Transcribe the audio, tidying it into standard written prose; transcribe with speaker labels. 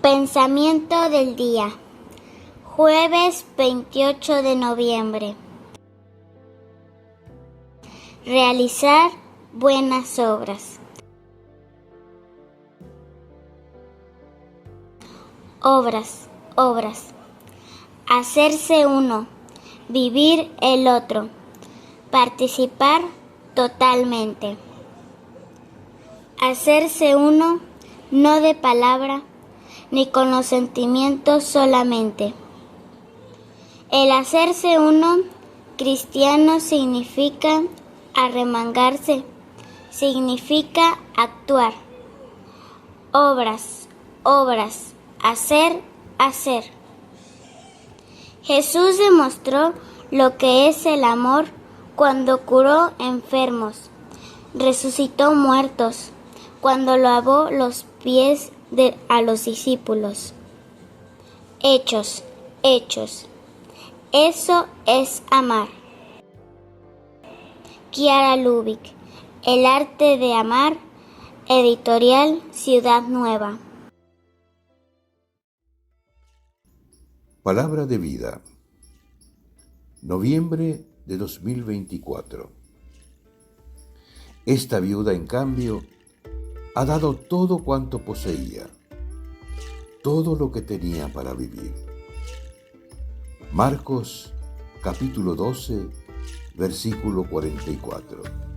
Speaker 1: Pensamiento del día, jueves 28 de noviembre. Realizar buenas obras. Obras. Hacerse uno, vivir el otro, participar totalmente. Hacerse uno, no de palabra, ni con los sentimientos solamente. El hacerse uno cristiano significa arremangarse, significa actuar. Obras, hacer. Jesús demostró lo que es el amor cuando curó enfermos, resucitó muertos, cuando lavó los pies a los discípulos. Hechos. Eso es amar. Kiara Lubick, El arte de amar, editorial Ciudad Nueva.
Speaker 2: Palabra de vida. Noviembre de 2024. Esta viuda, en cambio, ha dado todo cuanto poseía, todo lo que tenía para vivir. Marcos, capítulo 12, versículo 44.